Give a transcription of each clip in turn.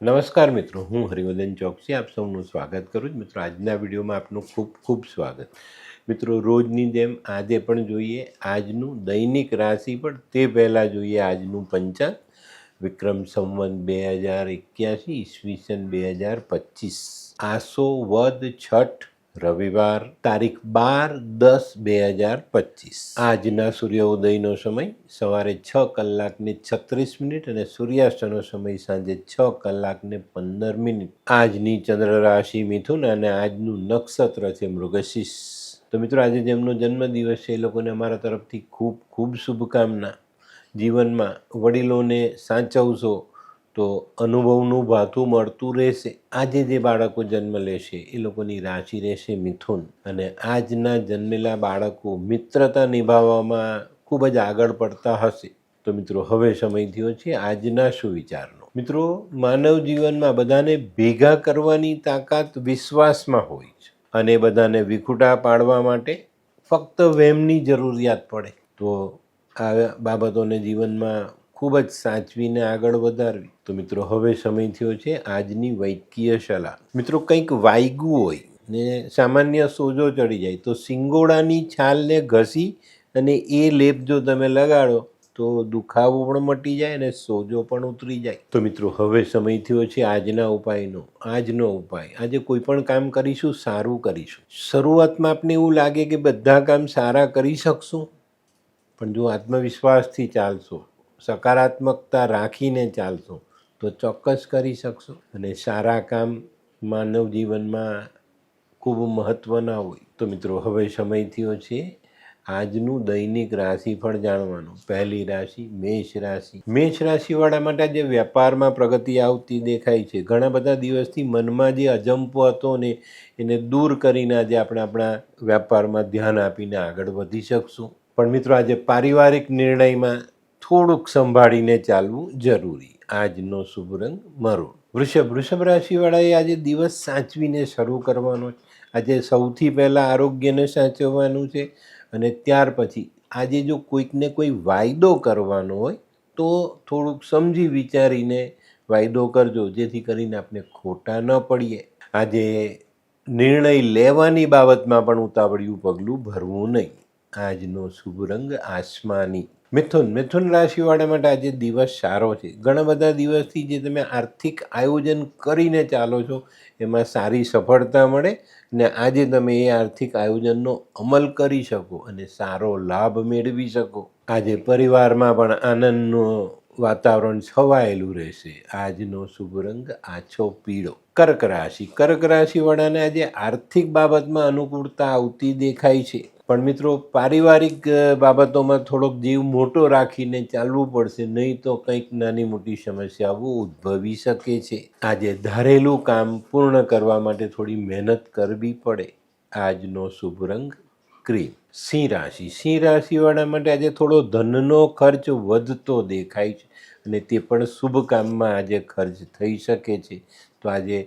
નમસ્કાર મિત્રો, હું હરિવર્ધન ચોકસી આપ સૌનું સ્વાગત કરું છું. મિત્રો, આજના વિડીયોમાં આપનું ખૂબ ખૂબ સ્વાગત. મિત્રો, રોજની જેમ આજે પણ જોઈએ આજનું દૈનિક રાશિ, પણ તે પહેલાં જોઈએ આજનું પંચાંગ. વિક્રમ સંવત 2081 ઈસવીસન 2025, આસો વદ છઠ, રવિવાર, તારીખ 12/10/2025. આજના સૂર્યોદયનો સમય સવારે 6:36 અને સૂર્યાસ્તનો સમય સાંજે 6:15. આજની ચંદ્ર રાશિ મિથુન અને આજનું નક્ષત્ર છે મૃગશીર્ષ. તો મિત્રો, આજે જેમનો જન્મદિવસ છે એ લોકોને અમારા તરફથી ખૂબ ખૂબ શુભકામના. જીવનમાં વડીલોને સાચવશો તો અનુભવનું ભાથું મળતું રહેશે. આજે જે બાળકો જન્મ લેશે એ લોકોની રાશિ રહેશે મિથુન, અને આજના જન્મેલા બાળકો મિત્રતા નિભાવવામાં ખૂબ જ આગળ પડતા હશે. તો મિત્રો, હવે સમય થયો છે આજના સુવિચારનો. મિત્રો, માનવ જીવનમાં બધાને ભેગા કરવાની તાકાત વિશ્વાસમાં હોય છે, અને બધાને વિખૂટા પાડવા માટે ફક્ત વહેમની જરૂરિયાત પડે. તો આ બાબતોને જીવનમાં ખૂબ જ સાચવીને આગળ વધારવી. તો મિત્રો, હવે સમય થયો છે આજની વૈદ્યકીય સલાહ. મિત્રો, કંઈક વાગ્યું હોય ને સામાન્ય સોજો ચડી જાય તો સિંગોડાની છાલને ઘસી અને એ લેપ જો તમે લગાડો તો દુખાવો પણ મટી જાય અને સોજો પણ ઉતરી જાય. તો મિત્રો, હવે સમય થયો છે આજના ઉપાયનો. આજનો ઉપાય, આજે કોઈ પણ કામ કરીશું સારું કરીશું. શરૂઆતમાં આપને એવું લાગે કે બધા કામ સારા કરી શકશું, પણ જો આત્મવિશ્વાસથી ચાલશો, સકારાત્મકતા રાખીને ચાલશો તો ચોક્કસ કરી શકશો. અને સારા કામ માનવ જીવનમાં ખૂબ મહત્ત્વના હોય. તો મિત્રો, હવે સમય થયો છે આજનું દૈનિક રાશિફળ જાણવાનું. પહેલી રાશિ મેષ રાશિ. મેષ રાશિવાળા માટે આજે વેપારમાં પ્રગતિ આવતી દેખાય છે. ઘણા બધા દિવસથી મનમાં જે અજંપો હતો ને એને દૂર કરીને આજે આપણે આપણા વેપારમાં ધ્યાન આપીને આગળ વધી શકશું. પણ મિત્રો, આજે પારિવારિક નિર્ણયમાં થોડુંક સંભાળીને ચાલવું જરૂરી. આજનો શુભ રંગ મરૂન. વૃષભ રાશિવાળાએ આજે દિવસ સાચવીને શરૂ કરવાનો છે. આજે સૌથી પહેલાં આરોગ્યને સાચવવાનું છે, અને ત્યાર પછી આજે જો કોઈકને કોઈ વાયદો કરવાનો હોય તો થોડુંક સમજી વિચારીને વાયદો કરજો, જેથી કરીને આપણે ખોટા ન પડીએ. આજે નિર્ણય લેવાની બાબતમાં પણ ઉતાવળિયું પગલું ભરવું નહીં. આજનો શુભ રંગ આસમાની. મિથુન રાશિવાળા માટે આજે દિવસ સારો છે. ઘણા બધા દિવસથી જે તમે આર્થિક આયોજન કરીને ચાલો છો એમાં સારી સફળતા મળે, ને આજે તમે એ આર્થિક આયોજનનો અમલ કરી શકો અને સારો લાભ મેળવી શકો. આજે પરિવારમાં પણ આનંદનું વાતાવરણ છવાયેલું રહેશે. આજનો શુભ રંગ આછો પીળો. કર્ક રાશિવાળાને આજે આર્થિક બાબતમાં અનુકૂળતા આવતી દેખાય છે. પણ મિત્રો, પારિવારિક બાબતોમાં થોડોક જીવ મોટો રાખીને ચાલવું પડશે, નહીં તો કંઈક નાની મોટી સમસ્યાઓ ઉદ્ભવી શકે છે. આજે ધારેલું કામ પૂર્ણ કરવા માટે થોડી મહેનત કરવી પડે. આજનો શુભ રંગ ક્રીમ. સિંહ રાશિવાળા માટે આજે થોડો ધનનો ખર્ચ વધતો દેખાય છે, અને તે પણ શુભ કામમાં આજે ખર્ચ થઈ શકે છે. તો આજે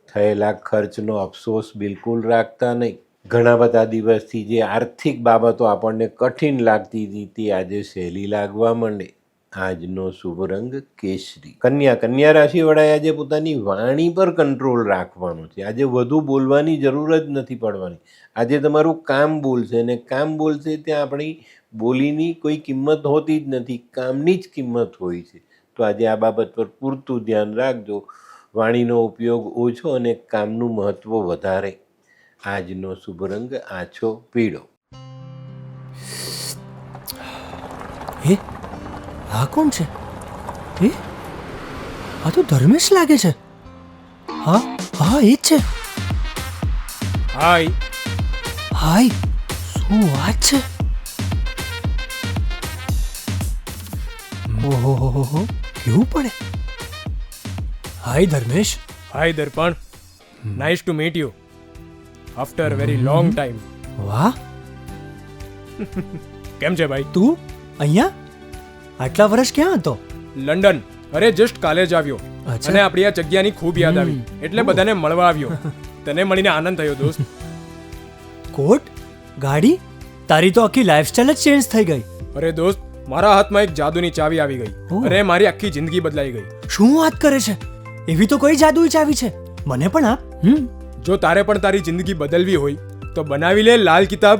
થયેલા ખર્ચનો અફસોસ બિલકુલ રાખતા નહીં. ઘણા બધા દિવસથી જે આર્થિક બાબતો આપણને કઠિન લાગતી હતી તે આજે સહેલી લાગવા માંડે. આજનો શુભ રંગ કેસરી. કન્યા રાશિવાળાએ આજે પોતાની વાણી પર કંટ્રોલ રાખવાનો છે. આજે વધુ બોલવાની જરૂર જ નથી પડવાની. આજે તમારું કામ બોલશે, અને કામ બોલશે ત્યાં આપણી બોલીની કોઈ કિંમત હોતી જ નથી, કામની જ કિંમત હોય છે. તો આજે આ બાબત પર પૂરતું ધ્યાન રાખજો. વાણીનો ઉપયોગ ઓછો અને કામનું મહત્ત્વ વધારે. આજનો શુભ રંગ આછો પીળો. હે, આ કોણ છે? હે, આ તો ધર્મેશ લાગે છે. હા, એ જ છે. હાય, શું વાત છે? ઓહો, કેવું પડે? Hi Dharmesh. Hi Darpan, nice to meet you after very long time. વાહ, કેમ છે ભાઈ? તું અહીંયા આટલા વર્ષ ક્યાં હતો? લંડન. અરે જસ્ટ કાલે જ આવ્યો, અને આપણી આ જગ્યાની ખૂબ યાદ આવી, એટલે બધાને મળવા આવ્યો. તને મળીને આનંદ થયો દોસ્ત. કોટ, ગાડી, તારી તો આખી લાઈફસ્ટાઈલ જ ચેન્જ થઈ ગઈ. અરે દોસ્ત, મારા હાથમાં એક જાદુની ચાવી આવી ગઈ, અને મારી આખી જિંદગી બદલાઈ ગઈ. શું વાત કરે છે? એવી તો કોઈ જાદુઈ ચાવી છે, મને પણ આપ. જો તારે પણ તારી જિંદગી બદલવી હોય તો બનાવી લે લાલ કિતાબ.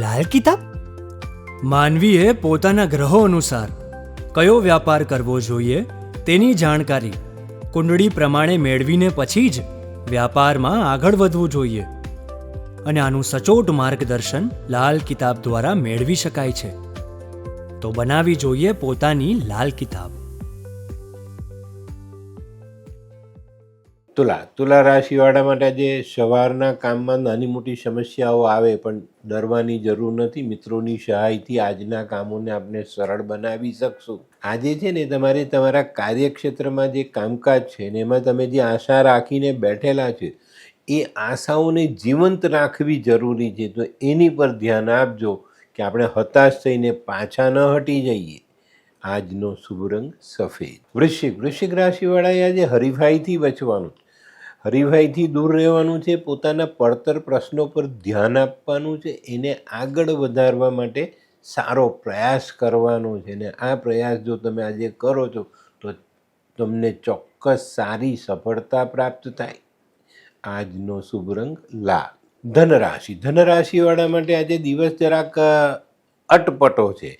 લાલ કિતાબ? માનવીએ પોતાના ગ્રહો અનુસાર કયો વ્યાપાર કરવો જોઈએ તેની જાણકારી કુંડળી પ્રમાણે મેળવીને પછી જ વ્યાપારમાં આગળ વધવું જોઈએ, અને આનું સચોટ માર્ગદર્શન લાલ કિતાબ દ્વારા મેળવી શકાય છે. તો બનાવી જોઈએ પોતાની લાલ કિતાબ. તુલા રાશિવાળા માટે આજે સવારના કામમાં નાની મોટી સમસ્યાઓ આવે પણ ડરવાની જરૂર નથી. મિત્રોની સહાયથી આજના કામોને આપણે સરળ બનાવી શકશું. આજે છે ને તમારે તમારા કાર્યક્ષેત્રમાં જે કામકાજ છે ને એમાં તમે જે આશા રાખીને બેઠેલા છે એ આશાઓને જીવંત રાખવી જરૂરી છે. તો એની પર ધ્યાન આપજો કે આપણે હતાશ થઈને પાછા ન હટી જઈએ. આજનો શુભ રંગ સફેદ. વૃશ્ચિક રાશિવાળાએ આજે હરીફાઈથી બચવાનું, હરીફાઈથી દૂર રહેવાનું છે. પોતાના પડતર પ્રશ્નો પર ધ્યાન આપવાનું છે, એને આગળ વધારવા માટે સારો પ્રયાસ કરવાનો છે. ને આ પ્રયાસ જો તમે આજે કરો છો તો તમને ચોક્કસ સારી સફળતા પ્રાપ્ત થાય. આજનો શુભ રંગ લાલ. ધનરાશિવાળા માટે આજે દિવસ જરાક અટપટો છે,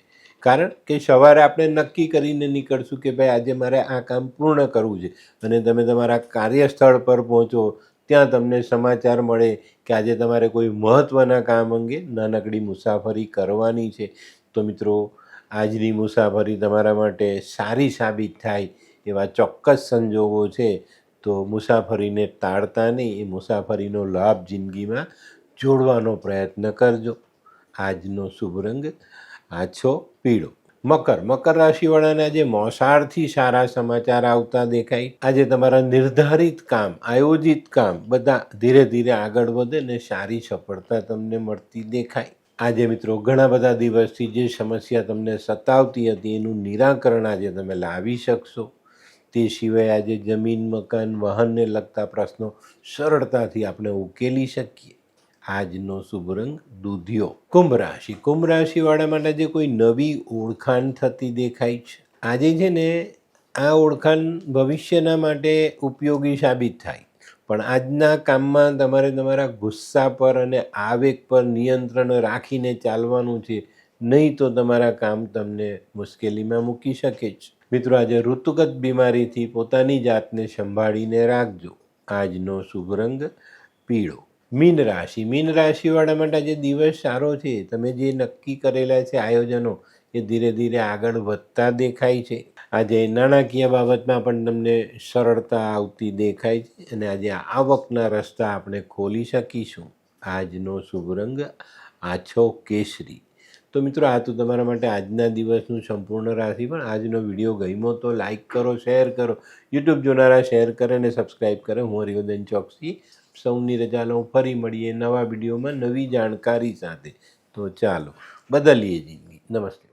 કારણ કે સવારે આપણે નક્કી કરીને નીકળશું કે ભાઈ આજે મારે આ કામ પૂર્ણ કરવું છે, અને તમે તમારા કાર્યસ્થળ પર પહોંચો ત્યાં તમને સમાચાર મળે કે આજે તમારે કોઈ મહત્ત્વના કામ અંગે નાનકડી મુસાફરી કરવાની છે. તો મિત્રો, આજની મુસાફરી તમારા માટે સારી સાબિત થાય એવા ચોક્કસ સંજોગો છે. તો મુસાફરીને ટાળતા નહીં, એ મુસાફરીનો લાભ જિંદગીમાં જોડવાનો પ્રયત્ન કરજો. આજનો શુભ રંગ આછો પીળો. મકર રાશિવાળાને આજે મોસાળથી સારા સમાચાર આવતા દેખાય. આજે તમારા નિર્ધારિત કામ, આયોજિત કામ બધા ધીરે ધીરે આગળ વધે ને સારી સફળતા તમને મળતી દેખાય. આજે મિત્રો ઘણા બધા દિવસથી જે સમસ્યા તમને સતાવતી હતી એનું નિરાકરણ આજે તમે લાવી શકશો. તે સિવાય આજે જમીન, મકાન, વાહનને લગતા પ્રશ્નો સરળતાથી આપણે ઉકેલી શકીએ. આજનો શુભ રંગ દૂધિયો. કુંભ રાશિવાળા માટે જે કોઈ નવી ઓળખાણ થતી દેખાય છે. આજે છે ને આ ઓળખાણ ભવિષ્યના માટે ઉપયોગી સાબિત થાય, પણ આજના કામમાં તમારે તમારા ગુસ્સા પર અને આવેગ પર નિયંત્રણ રાખીને ચાલવાનું છે, નહીં તો તમારા કામ તમને મુશ્કેલીમાં મૂકી શકે છે. મિત્રો, આજે ઋતુગત બીમારીથી પોતાની જાતને સંભાળીને રાખજો. આજનો શુભ રંગ પીળો. મીન રાશિવાળા માટે આજે દિવસ સારો છે. તમે જે નક્કી કરેલા છે આયોજનો એ ધીરે ધીરે આગળ વધતા દેખાય છે. આજે નાણાકીય બાબતમાં પણ તમને સરળતા આવતી દેખાય છે, અને આજે આવકના રસ્તા આપણે ખોલી શકીશું. આજનો શુભ રંગ આછો કેસરી. તો મિત્રો, આ તો તમારા માટે આજના દિવસનું સંપૂર્ણ રાશિ. પણ આજનો વિડીયો ગમ્યો તો લાઈક કરો, શેર કરો, યુટ્યુબ જોનારા શેર કરે અને સબસ્ક્રાઈબ કરે. હું હરિવર્ધન ચોકસી સૌની રજા લઉં. ફરી મળીએ નવા વિડીયોમાં નવી જાણકારી સાથે. તો ચાલો બદલીએ જિંદગી. નમસ્તે.